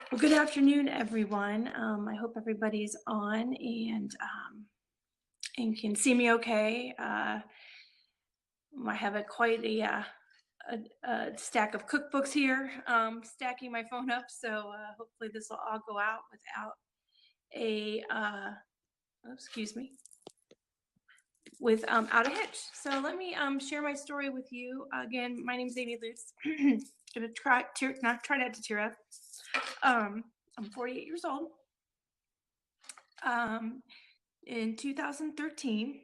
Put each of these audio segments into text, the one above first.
Well, good afternoon, everyone. I hope everybody's on and can see me okay. I have quite a stack of cookbooks here, stacking my phone up. So hopefully this will all go out without a excuse me, without a hitch. So let me share my story with you. Again, my name is Amy Lutz. Gonna try not to tear up. I'm 48 years old. Um, in 2013,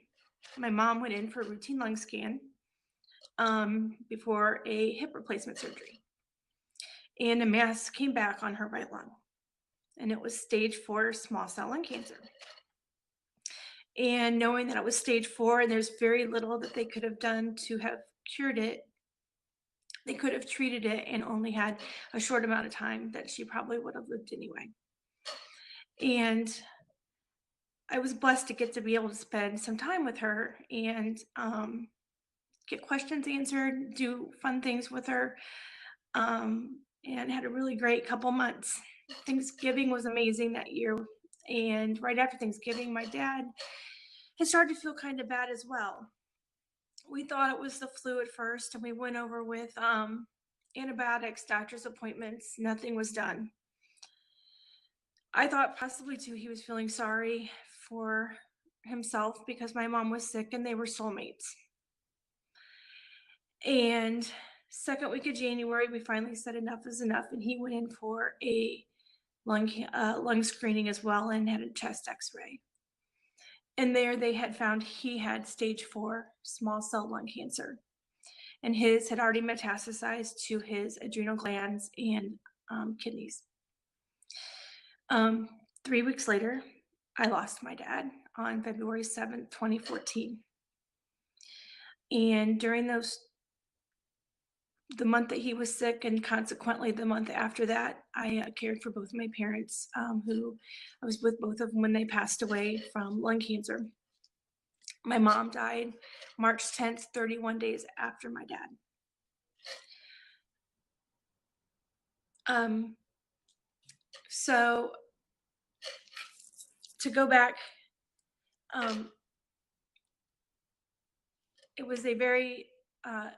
my mom went in for a routine lung scan before a hip replacement surgery. And a mass came back on her right lung. And it was stage 4 small cell lung cancer. And knowing that it was stage 4 and there's very little that they could have done to have cured it, they could have treated it and only had a short amount of time that she probably would have lived anyway. And I was blessed to get to be able to spend some time with her and get questions answered, do fun things with her, and had a really great couple months. Thanksgiving was amazing that year. And right after Thanksgiving, my dad had started to feel kind of bad as well. We thought it was the flu at first, and we went over with antibiotics, doctor's appointments. Nothing was done. I thought possibly too he was feeling sorry for himself because my mom was sick and they were soulmates. And second week of January, we finally said enough is enough, and he went in for a lung screening as well and had a chest X-ray. And there they had found he had stage 4 small cell lung cancer, and his had already metastasized to his adrenal glands and kidneys. 3 weeks later, I lost my dad on February 7th, 2014. And during the month that he was sick, and consequently the month after that, I cared for both of my parents, who I was with both of them when they passed away from lung cancer. My mom died March 10th, 31 days after my dad. So to go back, it was a very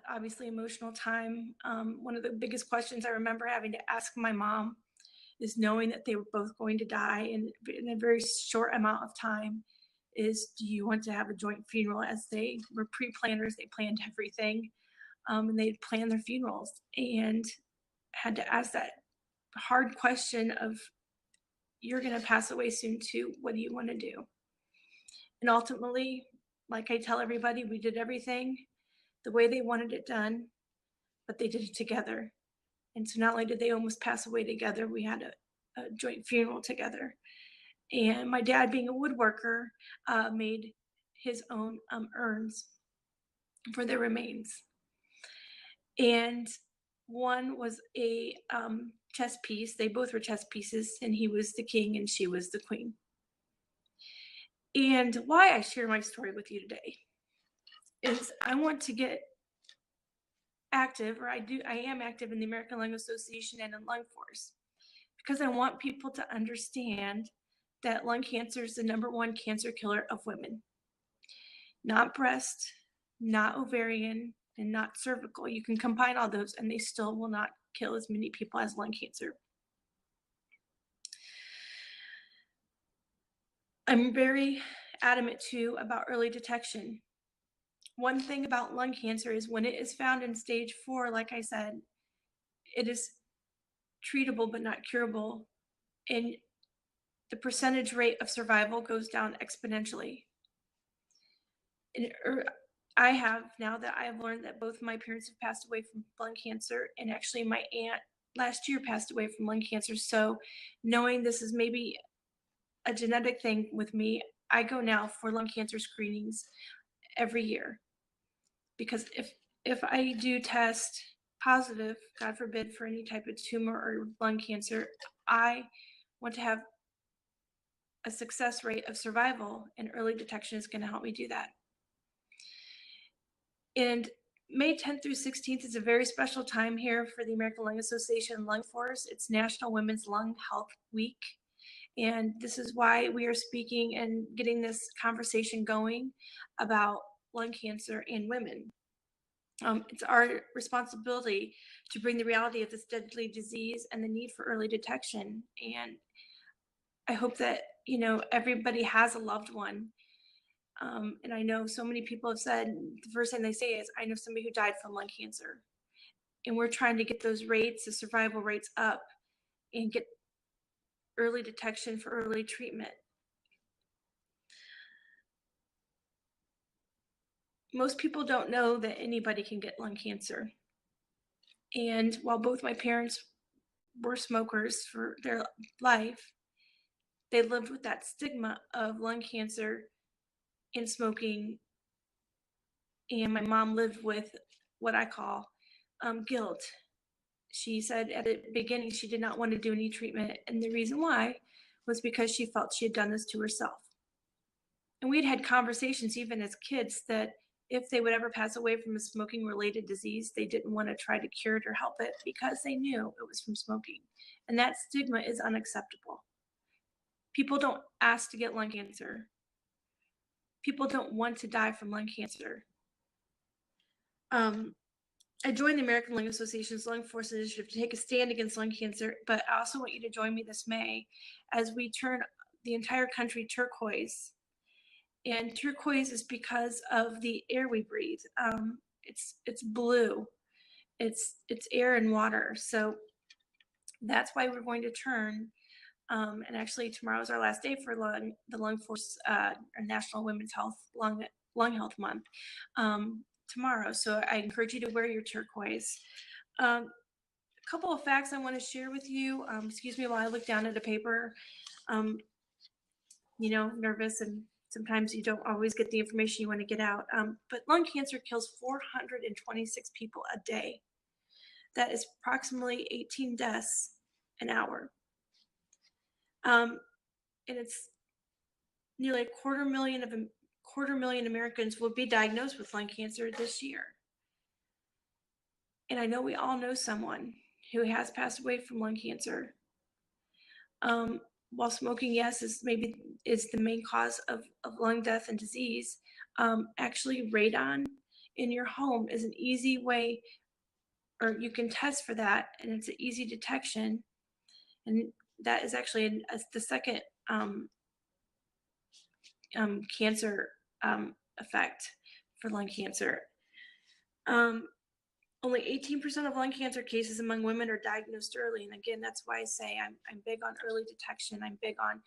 obviously emotional time. One of the biggest questions I remember having to ask my mom is, knowing that they were both going to die in a very short amount of time, is, do you want to have a joint funeral? As they were pre-planners, they planned everything, and they'd planned their funerals, and had to ask that hard question of, you're going to pass away soon too, what do you want to do? And ultimately, like I tell everybody, we did everything the way they wanted it done, but they did it together. And so not only did they almost pass away together, we had a joint funeral together. And my dad, being a woodworker, made his own urns for their remains. And one was a chess piece. They both were chess pieces, and he was the king and she was the queen. And why I share my story with you today is I want to get active, or I am active in the American Lung Association and in Lung Force, because I want people to understand that lung cancer is the #1 cancer killer of women. Not breast, not ovarian, and not cervical. You can combine all those and they still will not kill as many people as lung cancer. I'm very adamant too about early detection. One thing about lung cancer is when it is found in stage 4, like I said, it is treatable but not curable, and the percentage rate of survival goes down exponentially. And I have, now that I have learned that both my parents have passed away from lung cancer, and actually my aunt last year passed away from lung cancer. So knowing this is maybe a genetic thing with me, I go now for lung cancer screenings every year, because if I do test positive, God forbid, for any type of tumor or lung cancer, I want to have a success rate of survival, and early detection is going to help me do that. And May 10th through 16th is a very special time here for the American Lung Association Lung Force. It's National Women's Lung Health Week. And this is why we are speaking and getting this conversation going about lung cancer in women. It's our responsibility to bring the reality of this deadly disease and the need for early detection. And I hope that, everybody has a loved one. And I know so many people have said the first thing they say is, I know somebody who died from lung cancer. And we're trying to get those rates, the survival rates up, and get early detection for early treatment. Most people don't know that anybody can get lung cancer. And while both my parents were smokers for their life, they lived with that stigma of lung cancer and smoking. And my mom lived with what I call guilt. She said at the beginning she did not want to do any treatment. And the reason why was because she felt she had done this to herself. And we'd had conversations even as kids that if they would ever pass away from a smoking related disease, they didn't want to try to cure it or help it because they knew it was from smoking. And that stigma is unacceptable. People don't ask to get lung cancer. People don't want to die from lung cancer. I joined the American Lung Association's Lung Force Initiative to take a stand against lung cancer, but I also want you to join me this May as we turn the entire country turquoise. And turquoise is because of the air we breathe. It's blue. It's air and water. So that's why we're going to turn. And actually, tomorrow is our last day for the Lung Force National Women's Health Lung Health Month. Tomorrow, so I encourage you to wear your turquoise. A couple of facts I want to share with you. Excuse me while I look down at a paper. Nervous, and sometimes you don't always get the information you want to get out. But lung cancer kills 426 people a day. That is approximately 18 deaths an hour. And it's nearly a quarter million Americans will be diagnosed with lung cancer this year. And I know we all know someone who has passed away from lung cancer. While smoking, yes, is the main cause of lung death and disease, actually radon in your home is an easy way, or you can test for that, and it's an easy detection. And that is actually the second cancer effect for lung cancer. Only 18% of lung cancer cases among women are diagnosed early. And again, that's why I say I'm big on early detection. I'm big on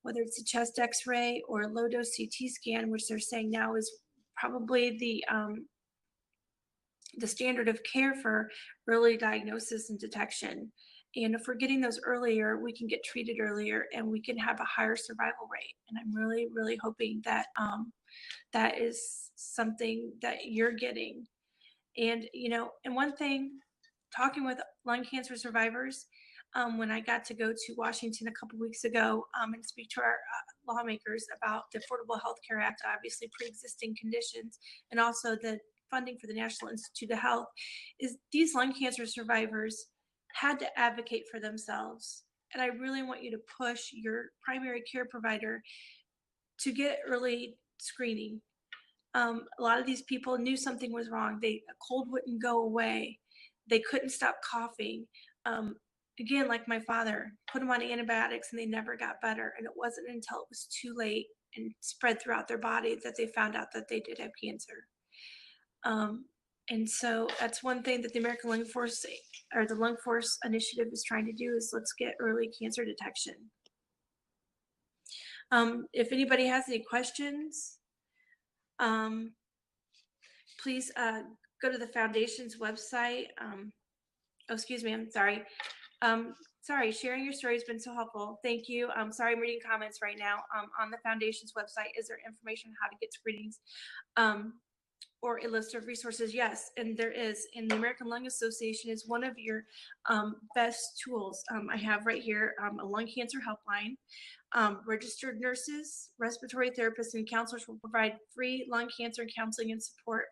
whether it's a chest x-ray or a low-dose CT scan, which they're saying now is probably the standard of care for early diagnosis and detection. And if we're getting those earlier, we can get treated earlier and we can have a higher survival rate. And I'm really, really hoping that that is something that you're getting. And, and one thing, talking with lung cancer survivors, when I got to go to Washington a couple weeks ago and speak to our lawmakers about the Affordable Health Care Act, obviously pre-existing conditions, and also the funding for the National Institute of Health, is these lung cancer survivors had to advocate for themselves. And I really want you to push your primary care provider to get early screening. A lot of these people knew something was wrong. A cold wouldn't go away. They couldn't stop coughing. Again, like my father, put them on antibiotics and they never got better. And it wasn't until it was too late and spread throughout their body that they found out that they did have cancer. And so that's one thing that the American Lung Force, or the Lung Force Initiative, is trying to do, is let's get early cancer detection. If anybody has any questions, please go to the foundation's website. Oh, excuse me, I'm sorry. Sorry, sharing your story has been so helpful. Thank you. I'm sorry, I'm reading comments right now. On the foundation's website, is there information on how to get screenings or a list of resources? Yes, and there is. And the American Lung Association is one of your best tools. I have right here a lung cancer helpline. Registered nurses, respiratory therapists, and counselors will provide free lung cancer counseling and support.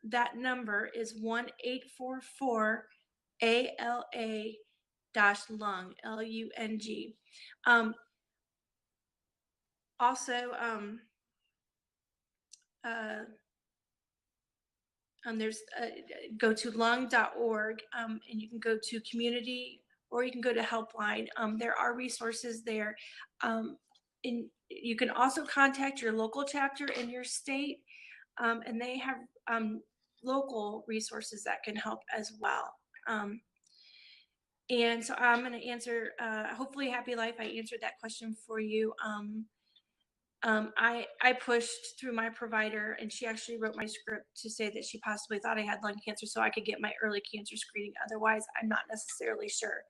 that number is 1-844-ALA dash lung, LUNG. Um, also, uh, there's go to lung.org, and you can go to community, or you can go to helpline. There are resources there. And you can also contact your local chapter in your state, and they have local resources that can help as well. And so I'm going to answer, hopefully Happy Life, I answered that question for you. I pushed through my provider, and she actually wrote my script to say that she possibly thought I had lung cancer so I could get my early cancer screening. Otherwise, I'm not necessarily sure.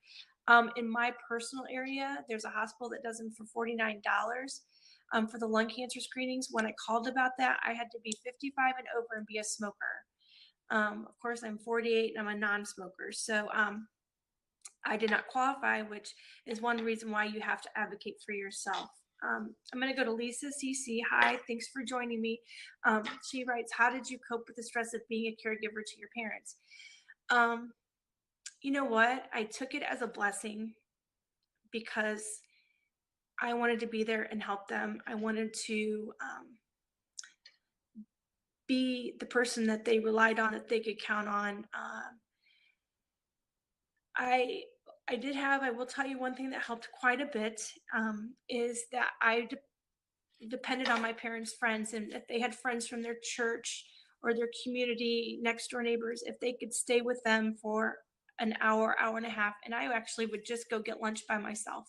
In my personal area, there's a hospital that does them for $49 for the lung cancer screenings. When I called about that, I had to be 55 and over and be a smoker. Of course, I'm 48 and I'm a non-smoker. So I did not qualify, which is one reason why you have to advocate for yourself. I'm going to go to Lisa CC. Hi, thanks for joining me. She writes, how did you cope with the stress of being a caregiver to your parents? You know what? I took it as a blessing because I wanted to be there and help them. I wanted to be the person that they relied on, that they could count on. I will tell you one thing that helped quite a bit, is that I depended on my parents' friends, and if they had friends from their church or their community, next door neighbors, if they could stay with them for an hour, hour and a half, and I actually would just go get lunch by myself.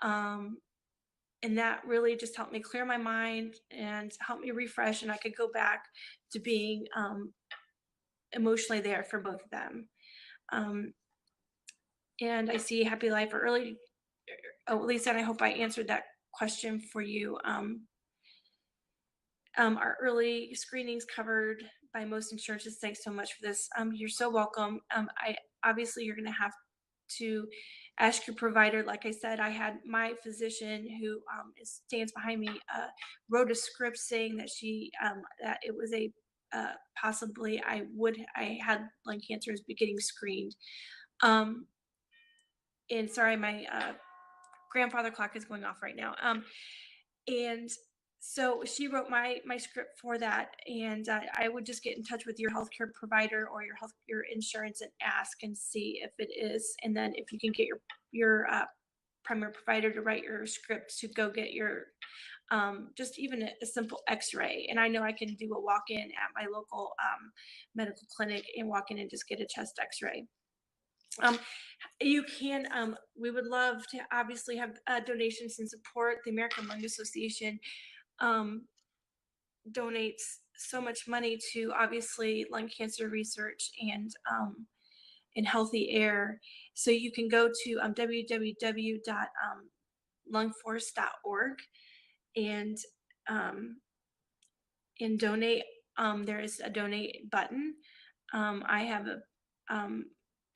And that really just helped me clear my mind and help me refresh, and I could go back to being emotionally there for both of them. And I see Happy Life or early. Oh, Lisa, and I hope I answered that question for you. Our early screenings covered by most insurances. Thanks so much for this. You're so welcome. Obviously you're going to have to ask your provider. Like I said, I had my physician who stands behind me wrote a script saying that that it was a possibly I had lung cancer as getting screened. And sorry, my grandfather clock is going off right now. And so she wrote my script for that, and I would just get in touch with your healthcare provider or your insurance and ask and see if it is, and then if you can get your primary provider to write your script to go get your just even a simple X-ray. And I know I can do a walk-in at my local medical clinic and walk in and just get a chest X-ray. You can, we would love to obviously have donations and support. The American Lung Association donates so much money to obviously lung cancer research and in healthy air. So you can go to www.lungforce.org and donate. There is a donate button. I have a,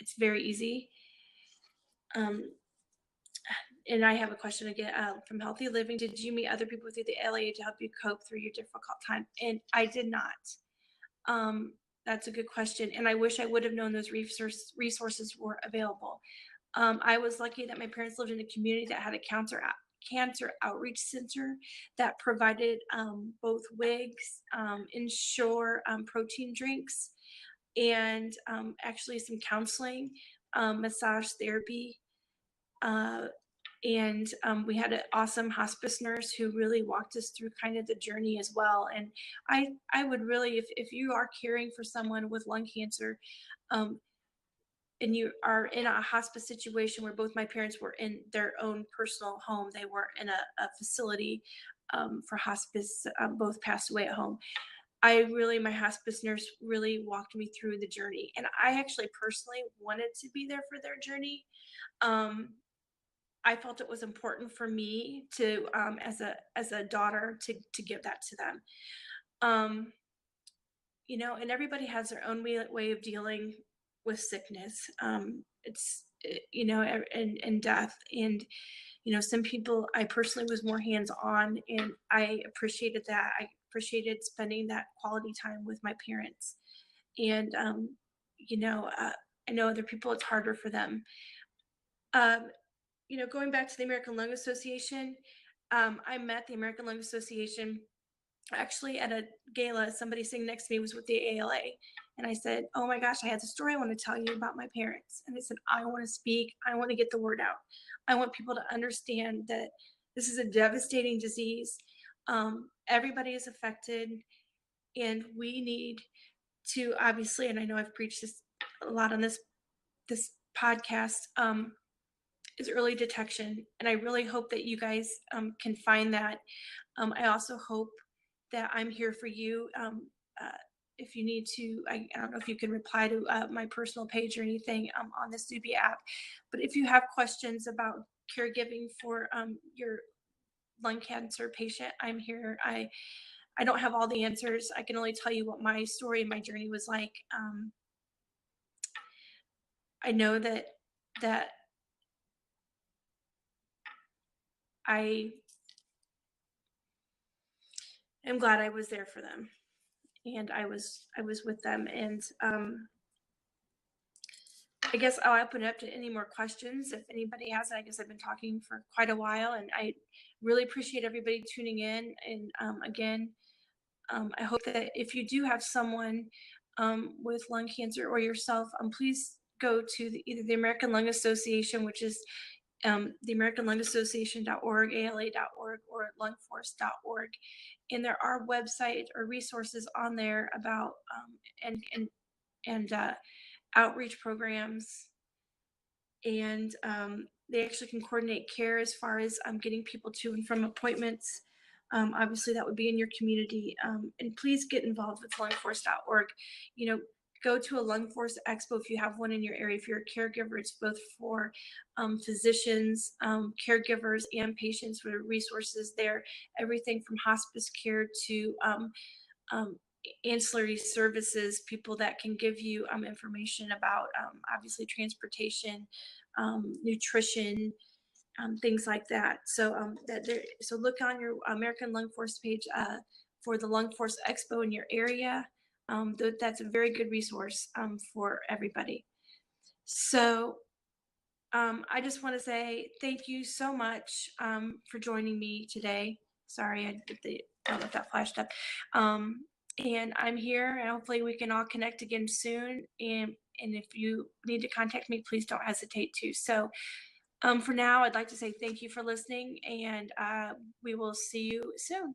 it's very easy. And I have a question again from Healthy Living. Did you meet other people through the LA to help you cope through your difficult time? And I did not. That's a good question. And I wish I would have known those resources were available. I was lucky that my parents lived in a community that had a cancer outreach center that provided both wigs, Ensure protein drinks, and actually some counseling, massage therapy. And we had an awesome hospice nurse who really walked us through kind of the journey as well. And I would really, if you are caring for someone with lung cancer, and you are in a hospice situation where both my parents were in their own personal home, they were in a facility for hospice, both passed away at home. My hospice nurse really walked me through the journey. And I actually personally wanted to be there for their journey. I felt it was important for me to, as a daughter, to give that to them. And everybody has their own way of dealing with sickness. And death. And some people, I personally was more hands-on, and I appreciated that. I appreciated spending that quality time with my parents. And, I know other people, it's harder for them. Um, Going back to the American Lung Association, I met the American Lung Association actually at a gala. Somebody sitting next to me was with the ALA. And I said, "Oh my gosh, I had a story I want to tell you about my parents." And I said, "I want to speak. I want to get the word out. I want people to understand that this is a devastating disease. Everybody is affected, and we need to obviously, and I know I've preached this a lot on this podcast, is early detection. And I really hope that you guys can find that. I also hope that I'm here for you. If you need to, I don't know if you can reply to my personal page or anything on the Zubia app, but if you have questions about caregiving for your lung cancer patient, I'm here. I don't have all the answers. I can only tell you what my story and my journey was like. I know that I am glad I was there for them, and I was with them. And I guess I'll open it up to any more questions if anybody has it. I guess I've been talking for quite a while, and I really appreciate everybody tuning in. And again, I hope that if you do have someone with lung cancer or yourself, please go to either the American Lung Association, which is the American Lung Association.org, ALA.org, or lungforce.org. And there are websites or resources on there about and outreach programs, and they actually can coordinate care as far as getting people to and from appointments. Obviously, that would be in your community. And please get involved with lungforce.org. Go to a Lung Force Expo if you have one in your area. If you're a caregiver, it's both for physicians, caregivers, and patients with resources there. Everything from hospice care to ancillary services, people that can give you information about obviously transportation, nutrition, things like that. So look on your American Lung Force page for the Lung Force Expo in your area. That's a very good resource for everybody. So I just want to say thank you so much for joining me today. Sorry, I don't know if that flashed up. And I'm here, and hopefully we can all connect again soon. And if you need to contact me, please don't hesitate to. So for now, I'd like to say thank you for listening, and we will see you soon.